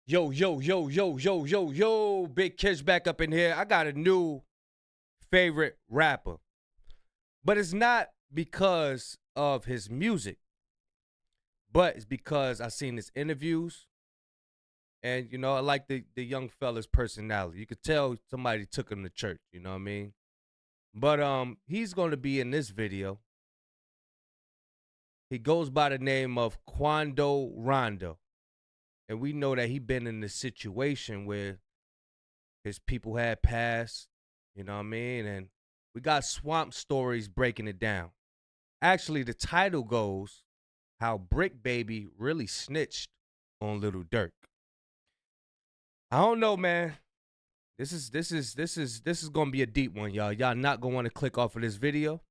Yo, yo, yo, yo, yo, yo, yo, Big Kish back up in here. I got a new favorite rapper. But it's not because of his music, but it's because I seen his interviews. And, I like the young fella's personality. You could tell somebody took him to church, you know what I mean? But he's going to be in this video. He goes by the name of Quando Rondo. And we know that he been in a situation where his people had passed, you know what I mean? And we got swamp stories breaking it down. Actually, the title goes, How Bricc Baby Really Snitched on Lil Durk. I don't know, man. This is gonna be a deep one, y'all. Y'all not gonna want to click off of this video.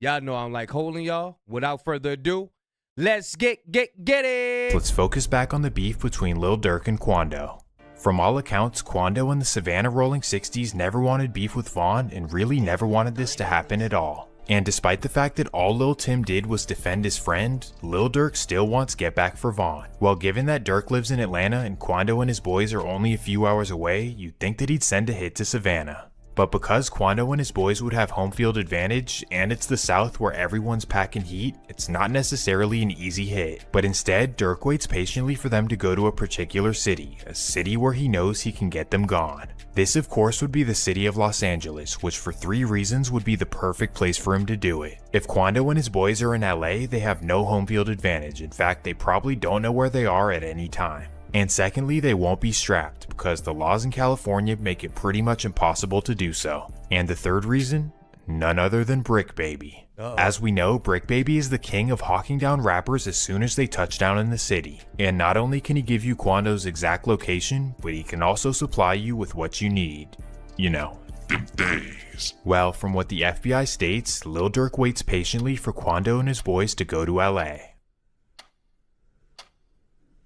Y'all know I'm like holding y'all. Without further ado, let's get it. Let's focus back on the beef between Lil Durk and Quando. From all accounts, Quando and the Savannah Rolling 60s never wanted beef with Von and really never wanted this to happen at all. And despite the fact that all Lil Tim did was defend his friend, Lil Durk still wants get back for Von. Well, given that Durk lives in Atlanta and Quando and his boys are only a few hours away, you'd think that he'd send a hit to Savannah. But because Quando and his boys would have home field advantage, and it's the South where everyone's packing heat, it's not necessarily an easy hit. But instead, Durk waits patiently for them to go to a particular city, a city where he knows he can get them gone. This of course would be the city of Los Angeles, which for 3 reasons would be the perfect place for him to do it. If Quando and his boys are in LA, they have no home field advantage. In fact, they probably don't know where they are at any time. And secondly, they won't be strapped because the laws in California make it pretty much impossible to do so. And the third reason? None other than Bricc Baby. As we know, Bricc Baby is the king of hawking down rappers as soon as they touch down in the city. And not only can he give you Quando's exact location, but he can also supply you with what you need. You know, them days. Well, from what the FBI states, Lil Durk waits patiently for Quando and his boys to go to LA.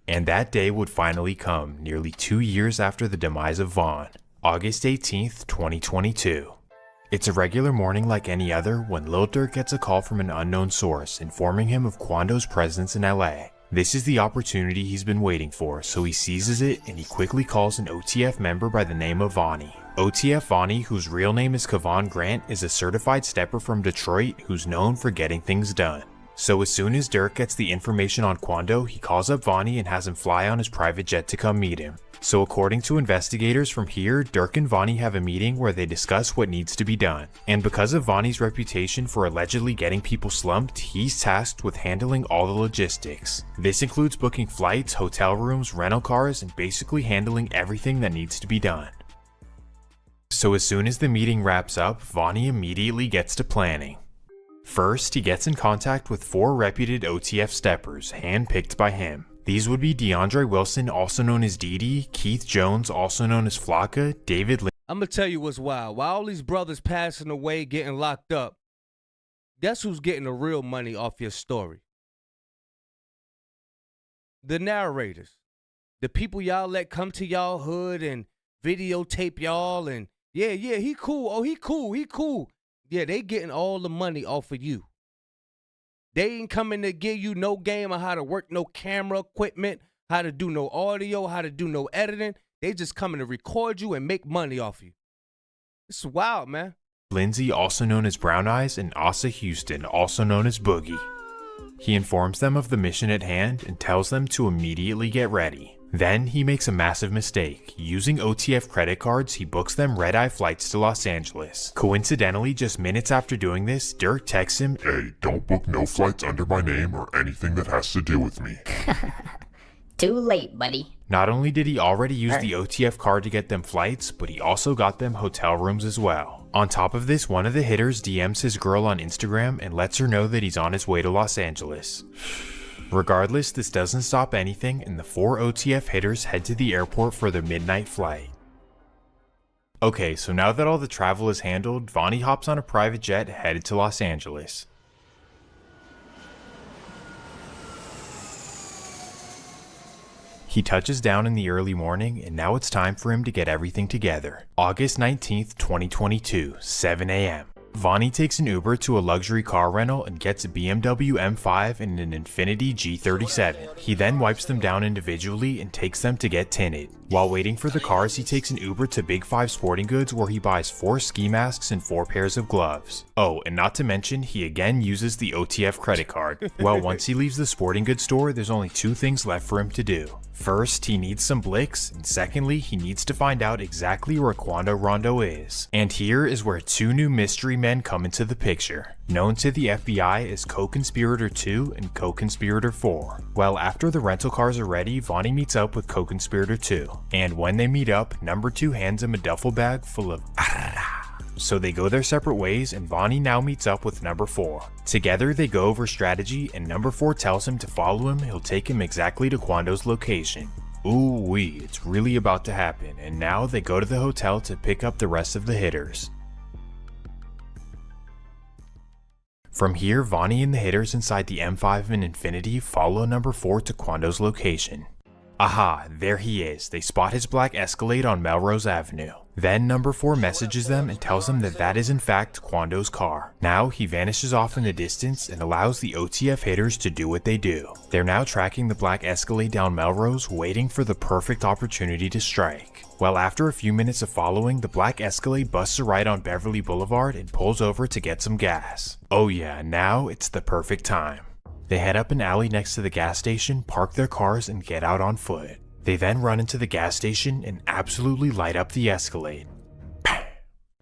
And that day would finally come, nearly 2 years after the demise of Von, August 18th, 2022. It's a regular morning like any other when Lil Durk gets a call from an unknown source informing him of Quando's presence in LA. This is the opportunity he's been waiting for, so he seizes it and he quickly calls an OTF member by the name of Vonnie. OTF Vonnie, whose real name is Kevon Grant, is a certified stepper from Detroit who's known for getting things done. So as soon as Durk gets the information on Quando, he calls up Vonnie and has him fly on his private jet to come meet him. So according to investigators from here, Durk and Vonnie have a meeting where they discuss what needs to be done. And because of Vonnie's reputation for allegedly getting people slumped, he's tasked with handling all the logistics. This includes booking flights, hotel rooms, rental cars, and basically handling everything that needs to be done. So as soon as the meeting wraps up, Vonnie immediately gets to planning. First, he gets in contact with 4 reputed OTF steppers, handpicked by him. These would be DeAndre Wilson, also known as Didi, Keith Jones, also known as Flocka, David Lin. I'm going to tell you what's wild. While all these brothers passing away, getting locked up, guess who's getting the real money off your story? The narrators. The people y'all let come to y'all hood and videotape y'all and, yeah, he cool. Oh, he cool. Yeah, they getting all the money off of you. They ain't coming to give you no game on how to work no camera equipment, how to do no audio, how to do no editing. They just coming to record you and make money off you. It's wild, man. Lindsay, also known as Brown Eyes, and Asa Houston, also known as Boogie. He informs them of the mission at hand and tells them to immediately get ready. Then he makes a massive mistake. Using OTF credit cards, he books them red-eye flights to Los Angeles. Coincidentally, just minutes after doing this, Durk texts him, "Hey, don't book no flights under my name or anything that has to do with me." Too late, buddy. Not only did he already use the OTF card to get them flights, but he also got them hotel rooms as well. On top of this, one of the hitters DMs his girl on Instagram and lets her know that he's on his way to Los Angeles. Regardless, this doesn't stop anything, and the 4 OTF hitters head to the airport for their midnight flight. Okay, so now that all the travel is handled, Vonnie hops on a private jet headed to Los Angeles. He touches down in the early morning, and now it's time for him to get everything together. August 19th, 2022, 7 a.m. Vonnie takes an Uber to a luxury car rental and gets a BMW M5 and an Infiniti G37. He then wipes them down individually and takes them to get tinted. While waiting for the cars, he takes an Uber to Big 5 Sporting Goods where he buys 4 ski masks and 4 pairs of gloves. Oh, and not to mention, he again uses the OTF credit card. Well, once he leaves the sporting goods store, there's only 2 things left for him to do. First, he needs some Briccs, and secondly, he needs to find out exactly where Quando Rondo is. And here is where 2 new mystery men come into the picture, known to the FBI as Co-Conspirator 2 and Co-Conspirator 4. Well, after the rental cars are ready, Vonnie meets up with Co-Conspirator 2. And when they meet up, number 2 hands him a duffel bag full of so they go their separate ways, and Vonnie now meets up with number 4. Together they go over strategy, and number 4 tells him to follow him. He'll take him exactly to Quando's location. Ooh wee, it's really about to happen, and now they go to the hotel to pick up the rest of the hitters. From here, Vonnie and the hitters inside the M5 and Infiniti follow number 4 to Quando's location. Aha, there he is. They spot his black Escalade on Melrose Avenue. Then number 4 messages them and tells them that that is in fact Quando's car. Now he vanishes off in the distance and allows the OTF hitters to do what they do. They're now tracking the black Escalade down Melrose, waiting for the perfect opportunity to strike. Well, after a few minutes of following, the black Escalade busts a right on Beverly Boulevard and pulls over to get some gas. Oh yeah, now it's the perfect time. They head up an alley next to the gas station, park their cars, and get out on foot. They then run into the gas station and absolutely light up the Escalade.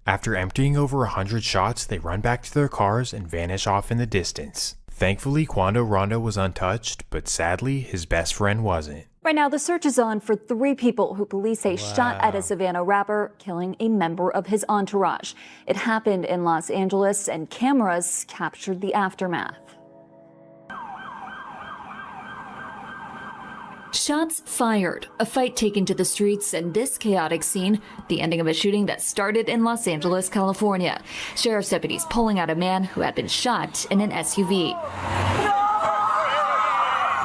After emptying over 100 shots, they run back to their cars and vanish off in the distance. Thankfully, Quando Rondo was untouched, but sadly, his best friend wasn't. Right now, the search is on for 3 people who police say shot at a Savannah rapper, killing a member of his entourage. It happened in Los Angeles, and cameras captured the aftermath. Shots fired, a fight taken to the streets, and this chaotic scene, the ending of a shooting that started in Los Angeles, California. Sheriff's deputies pulling out a man who had been shot in an SUV.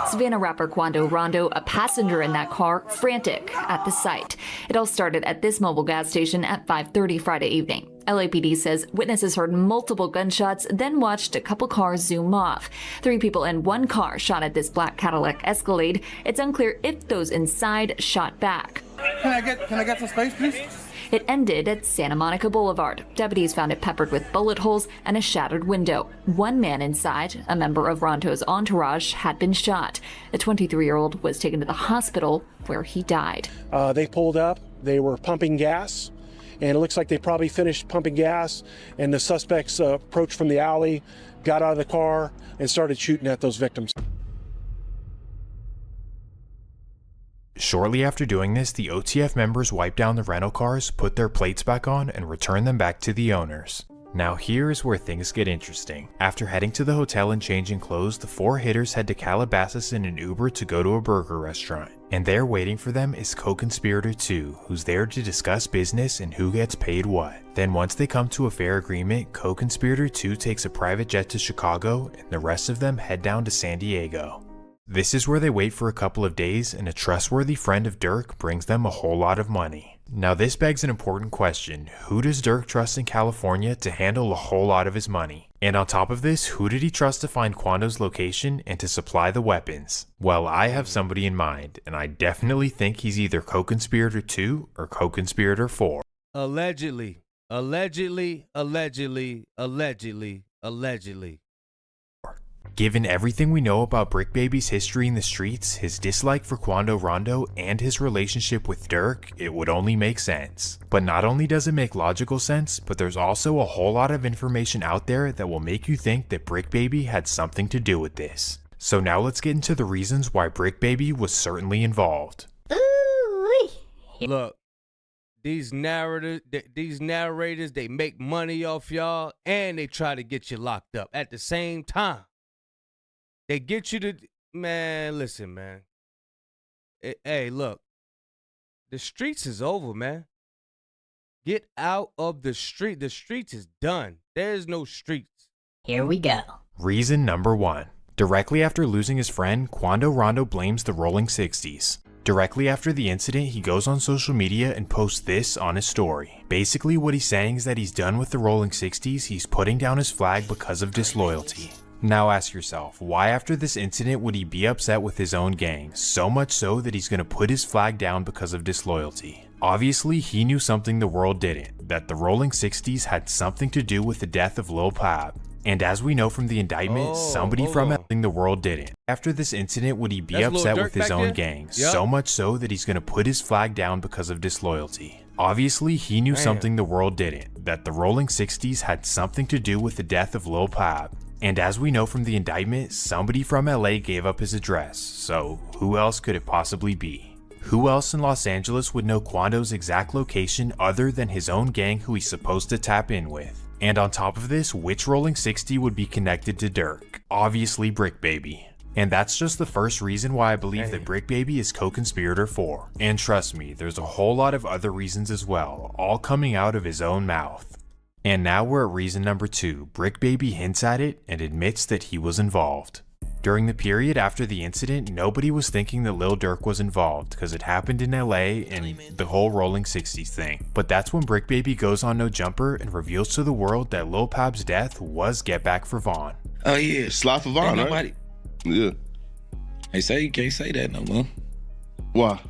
Savannah rapper Quando Rondo, a passenger in that car, frantic at the sight. It all started at this mobile gas station at 5:30 Friday evening. LAPD says witnesses heard multiple gunshots, then watched a couple cars zoom off. 3 people in one car shot at this black Cadillac Escalade. It's unclear if those inside shot back. Can I get some space, please? It ended at Santa Monica Boulevard. Deputies found it peppered with bullet holes and a shattered window. One man inside, a member of Rondo's entourage, had been shot. The 23-year-old was taken to the hospital where he died. They pulled up. They were pumping gas, and it looks like they probably finished pumping gas, and the suspects approached from the alley, got out of the car, and started shooting at those victims. Shortly after doing this, the OTF members wipe down the rental cars, put their plates back on, and return them back to the owners. Now here's where things get interesting. After heading to the hotel and changing clothes, the 4 hitters head to Calabasas in an Uber to go to a burger restaurant. And there waiting for them is Co-Conspirator 2, who's there to discuss business and who gets paid what. Then once they come to a fair agreement, Co-Conspirator 2 takes a private jet to Chicago, and the rest of them head down to San Diego. This is where they wait for a couple of days, and a trustworthy friend of Durk brings them a whole lot of money. Now this begs an important question. Who does Durk trust in California to handle a whole lot of his money? And on top of this, who did he trust to find Quando's location and to supply the weapons? Well, I have somebody in mind, and I definitely think he's either Co-Conspirator 2 or Co-Conspirator 4. Allegedly. Allegedly. Given everything we know about Bricc Baby's history in the streets, his dislike for Quando Rondo, and his relationship with Durk, it would only make sense. But not only does it make logical sense, but there's also a whole lot of information out there that will make you think that Bricc Baby had something to do with this. So now let's get into the reasons why Bricc Baby was certainly involved. Look, these narrators, they make money off y'all, and they try to get you locked up at the same time. They get you to, man, listen, man. Hey, look, the streets is over, man. Get out of the street. The streets is done. There's no streets. Here we go. Reason number 1. Directly after losing his friend, Quando Rondo blames the rolling 60s. Directly after the incident, he goes on social media and posts this on his story. Basically what he's saying is that he's done with the Rolling 60s, he's putting down his flag because of disloyalty. Now ask yourself, why after this incident would he be upset with his own gang, so much so that he's going to put his flag down because of disloyalty? Obviously, he knew something the world didn't, that the Rolling 60s had something to do with the death of Lil Pab. And as we know from the indictment, somebody from the world didn't. After this incident, would he be upset with his own gang, so much so that he's going to put his flag down because of disloyalty? Obviously, he knew something the world didn't, that the Rolling 60s had something to do with the death of Lil Pab. And as we know from the indictment, somebody from LA gave up his address, so who else could it possibly be? Who else in Los Angeles would know Quando's exact location other than his own gang who he's supposed to tap in with? And on top of this, which Rolling 60 would be connected to Durk? Obviously Bricc Baby. And that's just the first reason why I believe that Bricc Baby is co-conspirator 4. And trust me, there's a whole lot of other reasons as well, all coming out of his own mouth. And now we're at reason number 2. Bricc Baby hints at it and admits that he was involved. During the period after the incident, nobody was thinking that Lil Durk was involved because it happened in LA and the whole Rolling 60s thing. But that's when Bricc Baby goes on No Jumper and reveals to the world that Lil Pab's death was get back for Vaughn. Oh yeah, Slide for Vaughn, right? Nobody. Yeah. They say you can't say that no more. Why?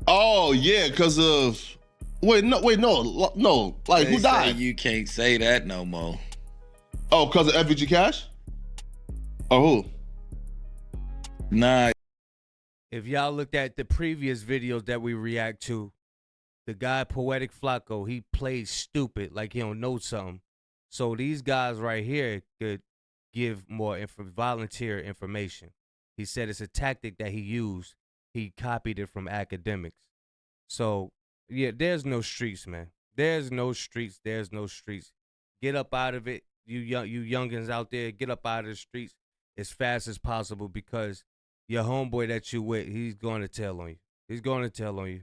Oh yeah, because of no. Like They who died? say you can't say that no more. Oh, because of FVG Cash? Or who? Nah. If y'all looked at the previous videos that we react to, the guy Poetic Flacco, he plays stupid like he don't know something. So these guys right here could give more volunteer information. He said it's a tactic that he used. He copied it from academics. So yeah, there's no streets, man. There's no streets. There's no streets. Get up out of it, you youngins out there. Get up out of the streets as fast as possible because your homeboy that you with, he's going to tell on you. He's going to tell on you.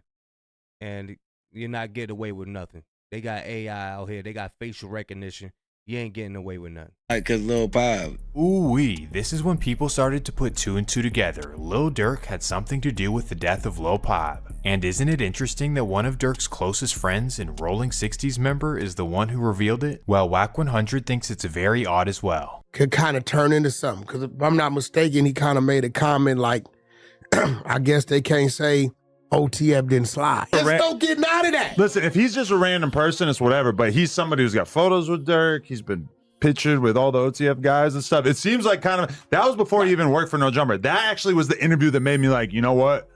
And you're not getting away with nothing. They got AI out here. They got facial recognition. You ain't getting away with nothing. Like, cause Lil Pab. Ooh-wee, this is when people started to put 2 and 2 together. Lil Durk had something to do with the death of Lil Pab. And isn't it interesting that one of Durk's closest friends and Rolling 60s member is the one who revealed it? Well, Whack 100 thinks it's very odd as well. Could kind of turn into something, because if I'm not mistaken, he kind of made a comment like, I guess they can't say OTF didn't slide. There's no getting out of that. Listen, if he's just a random person, it's whatever, but he's somebody who's got photos with Durk. He's been pictured with all the OTF guys and stuff. It seems like kind of, that was before he even worked for No Jumper. That actually was the interview that made me like, you know what?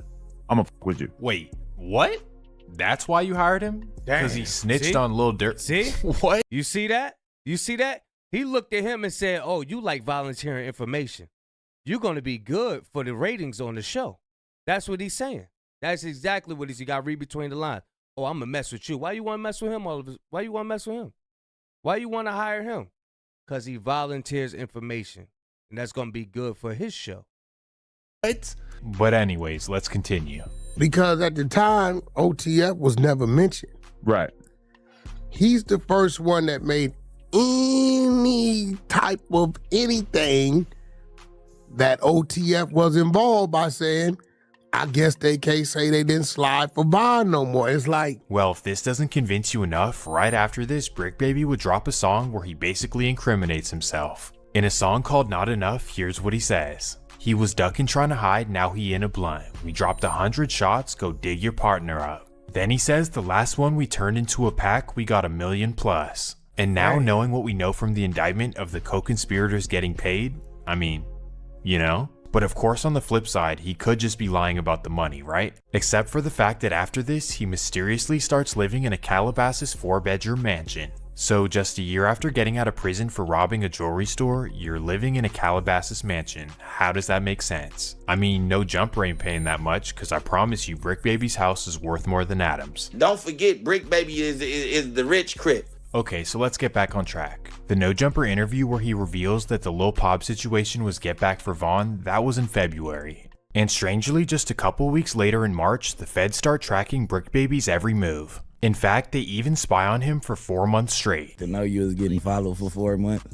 I'm gonna fuck with you. Wait, what? That's why you hired him? Because he snitched on Lil Durk. See? What? You see that? You see that? He looked at him and said, oh, you like volunteering information. You're going to be good for the ratings on the show. That's what he's saying. That's exactly what he's. You got to read between the lines. Oh, I'm going to mess with you. Why you want to mess with him? Why you want to mess with him? Why you want to hire him? Because he volunteers information. And that's going to be good for his show. What? But anyways, let's continue. Because at the time, OTF was never mentioned. Right. He's the first one that made any type of anything that OTF was involved by saying, I guess they can't say they didn't slide for Vaughn no more. It's like, well, if this doesn't convince you enough, right after this, Bricc Baby would drop a song where he basically incriminates himself. In a song called Not Enough, here's what he says. He was ducking trying to hide, now he in a blunt. We dropped 100 shots, go dig your partner up. Then he says the last one we turned into a pack, we got 1 million plus. And now knowing what we know from the indictment of the co-conspirators getting paid, I mean, you know? But of course on the flip side, he could just be lying about the money, right? Except for the fact that after this, he mysteriously starts living in a Calabasas 4-bedroom mansion. So just a year after getting out of prison for robbing a jewelry store, you're living in a Calabasas mansion. How does that make sense? I mean, No Jumper ain't paying that much, cause I promise you Bricc Baby's house is worth more than Adam's. Don't forget, Bricc Baby is the rich crip. Okay, so let's get back on track. The No Jumper interview where he reveals that the Lil Pab situation was get back for Vaughn, that was in February. And strangely, just a couple weeks later in March, the feds start tracking Bricc Baby's every move. In fact, they even spy on him for 4 months straight. To know you was getting followed for 4 months.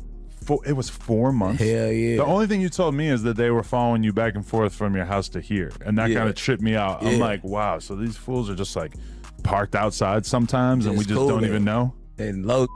It was 4 months. Hell yeah. The only thing you told me is that they were following you back and forth from your house to here, and that kind of tripped me out. I'm like, wow. So these fools are just like parked outside sometimes, and we just don't even know. And low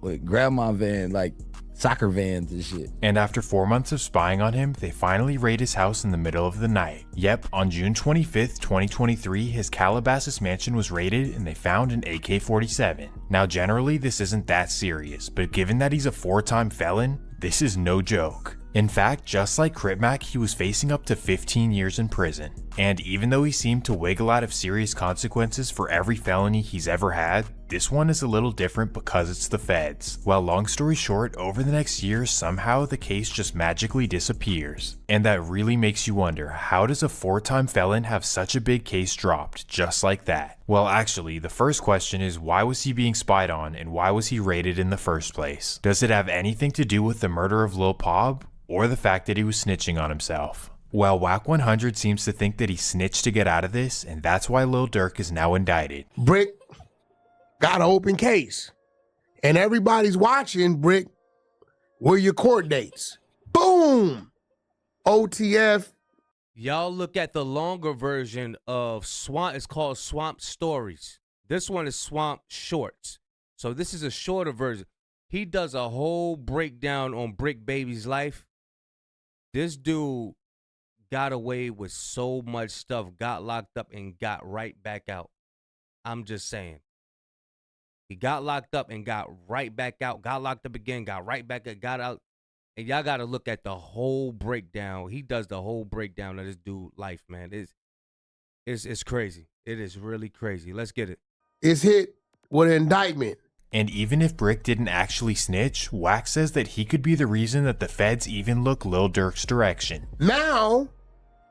with grandma van, like soccer vans and shit. And after 4 months of spying on him, they finally raid his house in the middle of the night. Yep, on June 25th, 2023, his Calabasas mansion was raided and they found an AK-47. Now generally this isn't that serious, but given that he's a 4-time felon, this is no joke. In fact, just like Crip Mac, he was facing up to 15 years in prison. And even though he seemed to wiggle out of serious consequences for every felony he's ever had, this one is a little different because it's the feds. Well, long story short, over the next year, somehow the case just magically disappears. And that really makes you wonder, how does a 4-time felon have such a big case dropped just like that? Well, actually, the first question is, why was he being spied on and why was he raided in the first place? Does it have anything to do with the murder of Lil Pob? Or the fact that he was snitching on himself? Well, Whack 100 seems to think that he snitched to get out of this, and that's why Lil Durk is now indicted. Bricc got an open case. And everybody's watching, Bricc. Where your court dates? Boom! OTF. Y'all look at the longer version of Swamp. It's called Swamp Stories. This one is Swamp Shorts. So this is a shorter version. He does a whole breakdown on Bricc Baby's life. This dude got away with so much stuff, got locked up, and got right back out. I'm just saying. He got locked up and got right back out, got locked up again, got right back up, got out. And y'all got to look at the whole breakdown. He does the whole breakdown of this dude's life, man. It's crazy. It is really crazy. Let's get it. It's hit with an indictment. And even if Bricc didn't actually snitch, Wack says that he could be the reason that the feds even look Lil Durk's direction. Now,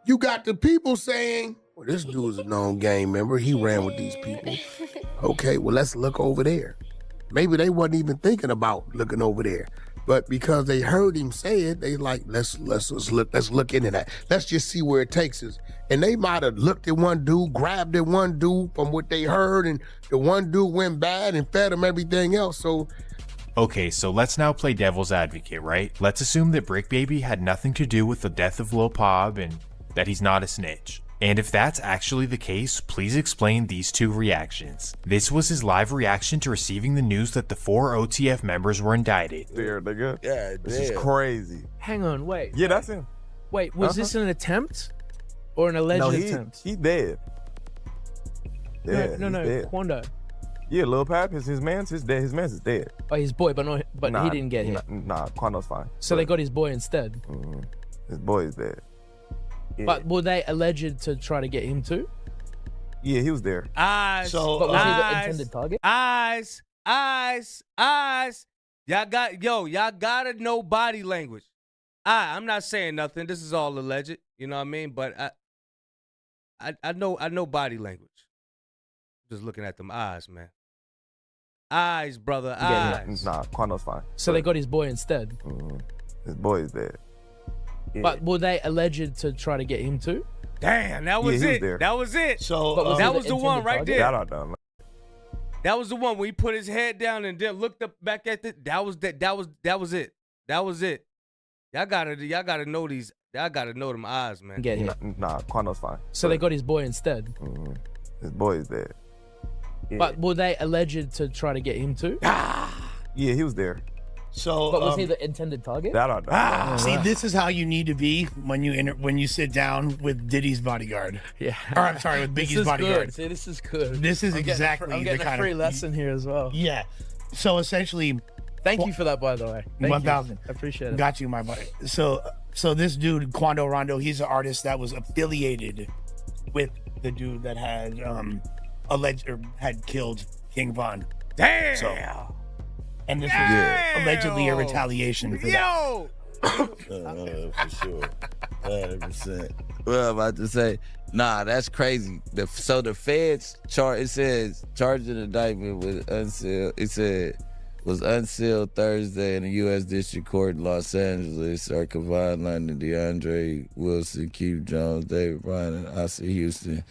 you got the people saying, well, this dude's a known gang member. He ran with these people. Okay, well, let's look over there. Maybe they wasn't even thinking about looking over there. But because they heard him say it, they like, let's look into that. Let's just see where it takes us. And they might have looked at one dude, grabbed at one dude from what they heard, and the one dude went bad and fed him everything else. So okay, so let's now play devil's advocate, right? Let's assume that Bricc Baby had nothing to do with the death of Lil Pob and that he's not a snitch. And if that's actually the case, please explain these two reactions. This was his live reaction to receiving the news that the 4 OTF members were indicted. There, nigga. Yeah, this is crazy. Hang on, wait. Yeah, that's him. Wait, was this an attempt or an alleged attempt? He dead. Yeah, no, Quando. Yeah, Lil Pap, his man's dead. His man's is dead. Oh, his boy, but he didn't get hit. Nah, Quando's fine. So they got his boy instead. His boy is dead. Yeah. But were they alleged to try to get him too? Yeah, he was there. Eyes. But was he the intended target? Eyes. Y'all gotta know body language. I'm not saying nothing. This is all alleged. You know what I mean? But I know body language. Just looking at them eyes, man. Eyes, brother. Eyes. Nah, Quando's fine. So they got his boy instead. His boy is dead. Yeah. But were they alleged to try to get him too? Damn, that was it. That was it. So that was the one right there. Shout out to him. That was the one where he put his head down and then looked up back at it. That was it. That was it. Y'all gotta know these. Y'all gotta know them eyes, man. Get him. Nah, Quando's fine. So they got his boy instead. His boy is dead. Yeah. But were they alleged to try to get him too? Yeah, he was there. So, but was he the intended target? That I don't know. See, this is how you need to be when you sit down with Diddy's bodyguard. Yeah. Or I'm sorry, with Biggie's bodyguard. Good. See, this is good. This is I'm exactly getting the kind a free of lesson here as well. Yeah. So essentially, thank you for that, by the way. 1,000. I appreciate it. Got you, my buddy. So this dude, Quando Rondo, he's an artist that was affiliated with the dude that had had killed King Von. Damn. So, and this was allegedly a retaliation for that. For sure. 100%. Well, I'm about to say, nah, that's crazy. So the feds it says charged in indictment with unsealed. It said was unsealed Thursday in the U.S. District Court in Los Angeles are Kevon London, DeAndre Wilson, Keith Jones, David Bryan, and Asa Houston.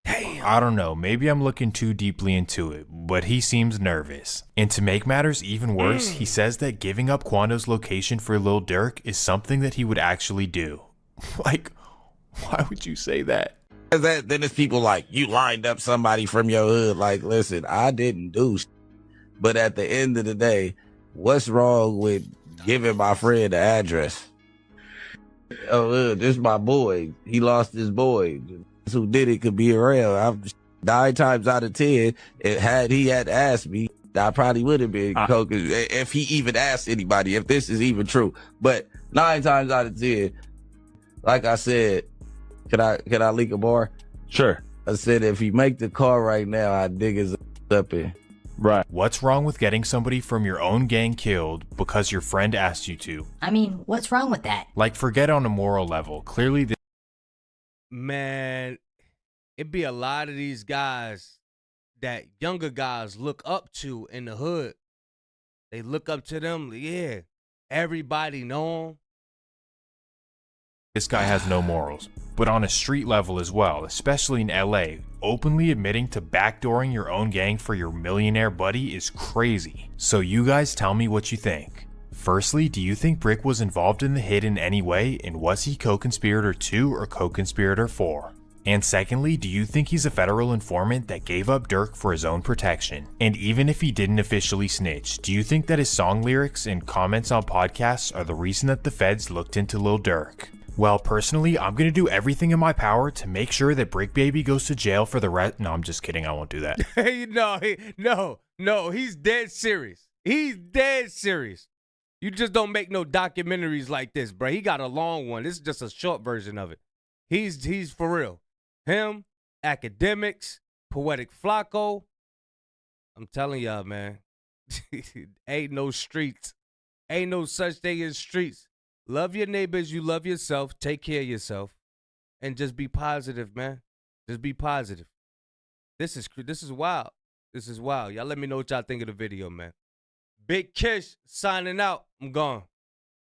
Damn. I don't know, maybe I'm looking too deeply into it, but he seems nervous. And to make matters even worse, he says that giving up Quando's location for Lil Durk is something that he would actually do. Like, why would you say that? Then there's people like, you lined up somebody from your hood. Like, listen, I didn't do shit. But at the end of the day, what's wrong with giving my friend the address? Oh, this is my boy. He lost his boy. Who did it could be around. I'm 9 times out of 10, had he asked me, I probably would have been coke if he even asked anybody, if this is even true. But 9 times out of 10, like I said, can I leak a bar? Sure. I said if he make the call right now, I dig his up in. Right. What's wrong with getting somebody from your own gang killed because your friend asked you to? I mean, what's wrong with that? Like, forget on a moral level. Clearly, Man, it be a lot of these guys that younger guys look up to in the hood. They look up to them. Yeah, everybody know him. this guy has no morals. But on a street level as well, especially in LA, openly admitting to backdooring your own gang for your millionaire buddy is crazy. So you guys tell me what you think. Firstly, do you think Bricc was involved in the hit in any way, and was he co-conspirator 2 or co-conspirator 4? And secondly, do you think he's a federal informant that gave up Durk for his own protection? And even if he didn't officially snitch, do you think that his song lyrics and comments on podcasts are the reason that the feds looked into Lil Durk? Well, personally, I'm gonna do everything in my power to make sure that Bricc Baby goes to jail for the rest. No, I'm just kidding. I won't do that. No, he's dead serious. He's dead serious. You just don't make no documentaries like this, bro. He got a long one. This is just a short version of it. He's for real. Him, academics, Poetic Flacco. I'm telling y'all, man. Ain't no streets. Ain't no such thing as streets. Love your neighbors. You love yourself. Take care of yourself. And just be positive, man. Just be positive. This is wild. This is wild. Y'all let me know what y'all think of the video, man. Big Kish signing out. I'm gone.